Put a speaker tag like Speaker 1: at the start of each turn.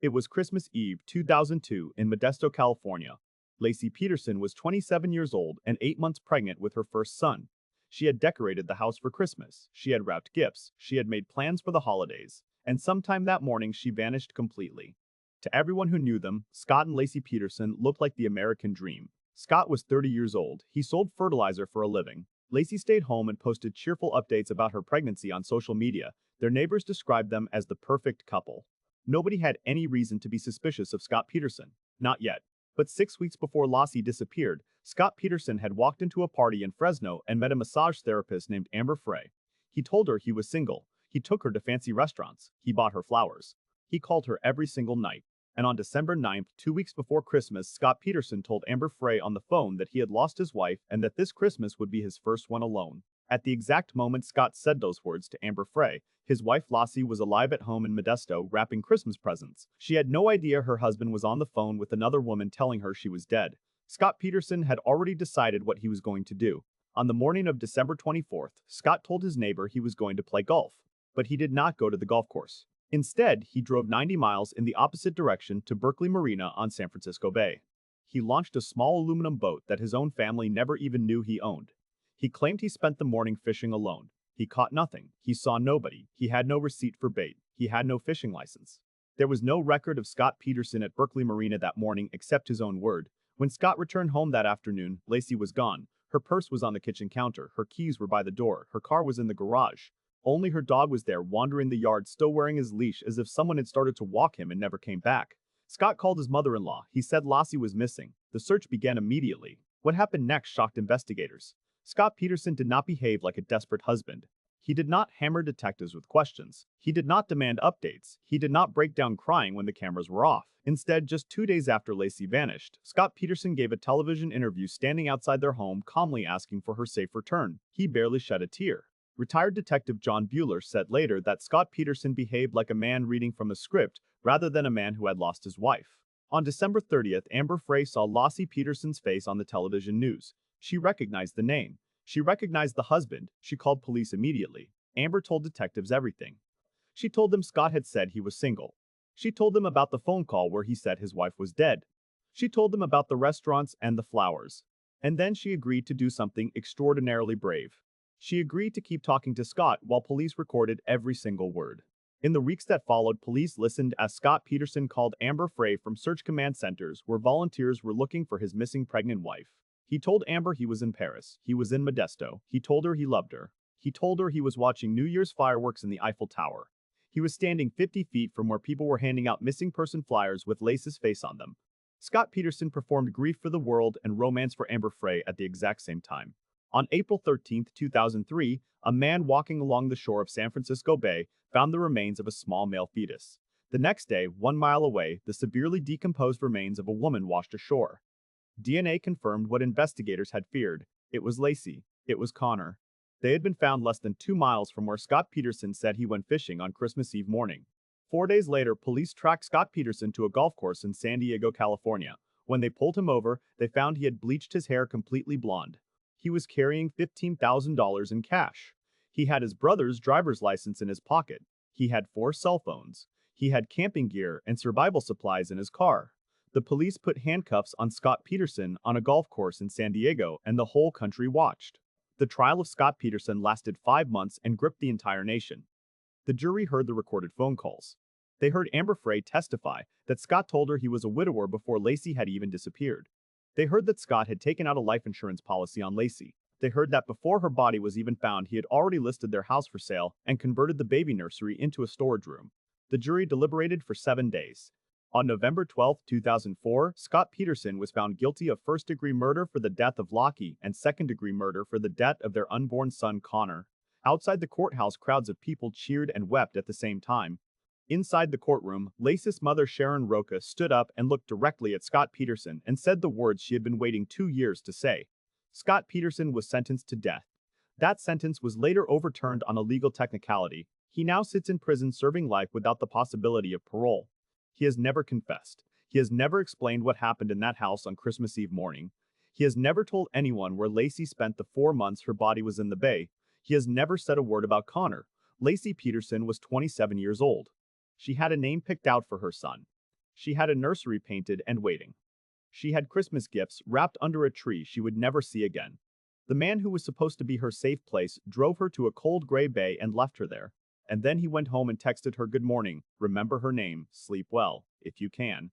Speaker 1: It was Christmas Eve 2002 in Modesto, California. Laci Peterson was 27 years old and 8 months pregnant with her first son. She had decorated the house for Christmas, she had wrapped gifts, she had made plans for the holidays, and sometime that morning she vanished completely. To everyone who knew them, Scott and Laci Peterson looked like the American dream. Scott was 30 years old, he sold fertilizer for a living. Laci stayed home and posted cheerful updates about her pregnancy on social media. Their neighbors described them as the perfect couple. Nobody had any reason to be suspicious of Scott Peterson. Not yet. But 6 weeks before Laci disappeared, Scott Peterson had walked into a party in Fresno and met a massage therapist named Amber Frey. He told her he was single. He took her to fancy restaurants. He bought her flowers. He called her every single night. And on December 9th, 2 weeks before Christmas, Scott Peterson told Amber Frey on the phone that he had lost his wife and that this Christmas would be his first one alone. At the exact moment Scott said those words to Amber Frey, his wife Laci was alive at home in Modesto wrapping Christmas presents. She had no idea her husband was on the phone with another woman telling her she was dead. Scott Peterson had already decided what he was going to do. On the morning of December 24th, Scott told his neighbor he was going to play golf. But he did not go to the golf course. Instead, he drove 90 miles in the opposite direction to Berkeley Marina on San Francisco Bay. He launched a small aluminum boat that his own family never even knew he owned. He claimed he spent the morning fishing alone. He caught nothing. He saw nobody. He had no receipt for bait. He had no fishing license. There was no record of Scott Peterson at Berkeley Marina that morning except his own word. When Scott returned home that afternoon, Laci was gone. Her purse was on the kitchen counter. Her keys were by the door. Her car was in the garage. Only her dog was there wandering the yard still wearing his leash as if someone had started to walk him and never came back. Scott called his mother-in-law. He said Laci was missing. The search began immediately. What happened next shocked investigators. Scott Peterson did not behave like a desperate husband. He did not hammer detectives with questions. He did not demand updates. He did not break down crying when the cameras were off. Instead, just 2 days after Laci vanished, Scott Peterson gave a television interview standing outside their home calmly asking for her safe return. He barely shed a tear. Retired Detective John Bueller said later that Scott Peterson behaved like a man reading from a script rather than a man who had lost his wife. On December 30th, Amber Frey saw Laci Peterson's face on the television news. She recognized the name. She recognized the husband. She called police immediately. Amber told detectives everything. She told them Scott had said he was single. She told them about the phone call where he said his wife was dead. She told them about the restaurants and the flowers. And then she agreed to do something extraordinarily brave. She agreed to keep talking to Scott while police recorded every single word. In the weeks that followed, police listened as Scott Peterson called Amber Frey from search command centers where volunteers were looking for his missing pregnant wife. He told Amber he was in Paris. He was in Modesto. He told her he loved her. He told her he was watching New Year's fireworks in the Eiffel Tower. He was standing 50 feet from where people were handing out missing person flyers with Laci's face on them. Scott Peterson performed Grief for the World and Romance for Amber Frey at the exact same time. On April 13, 2003, a man walking along the shore of San Francisco Bay found the remains of a small male fetus. The next day, 1 mile away, the severely decomposed remains of a woman washed ashore. DNA confirmed what investigators had feared. It was Laci. It was Connor. They had been found less than 2 miles from where Scott Peterson said he went fishing on Christmas Eve morning. 4 days later, police tracked Scott Peterson to a golf course in San Diego, California. When they pulled him over, they found he had bleached his hair completely blonde. He was carrying $15,000 in cash. He had his brother's driver's license in his pocket. He had 4 cell phones. He had camping gear and survival supplies in his car. The police put handcuffs on Scott Peterson on a golf course in San Diego, and the whole country watched. The trial of Scott Peterson lasted 5 months and gripped the entire nation. The jury heard the recorded phone calls. They heard Amber Frey testify that Scott told her he was a widower before Laci had even disappeared. They heard that Scott had taken out a life insurance policy on Laci. They heard that before her body was even found, he had already listed their house for sale and converted the baby nursery into a storage room. The jury deliberated for 7 days. On November 12, 2004, Scott Peterson was found guilty of first-degree murder for the death of Laci and second-degree murder for the death of their unborn son Connor. Outside the courthouse, crowds of people cheered and wept at the same time. Inside the courtroom, Laci's mother Sharon Roca stood up and looked directly at Scott Peterson and said the words she had been waiting 2 years to say. Scott Peterson was sentenced to death. That sentence was later overturned on a legal technicality. He now sits in prison serving life without the possibility of parole. He has never confessed. He has never explained what happened in that house on Christmas Eve morning. He has never told anyone where Laci spent the 4 months her body was in the bay. He has never said a word about Connor. Laci Peterson was 27 years old. She had a name picked out for her son. She had a nursery painted and waiting. She had Christmas gifts wrapped under a tree she would never see again. The man who was supposed to be her safe place drove her to a cold gray bay and left her there. And then he went home and texted her good morning, remember her name, sleep well, if you can.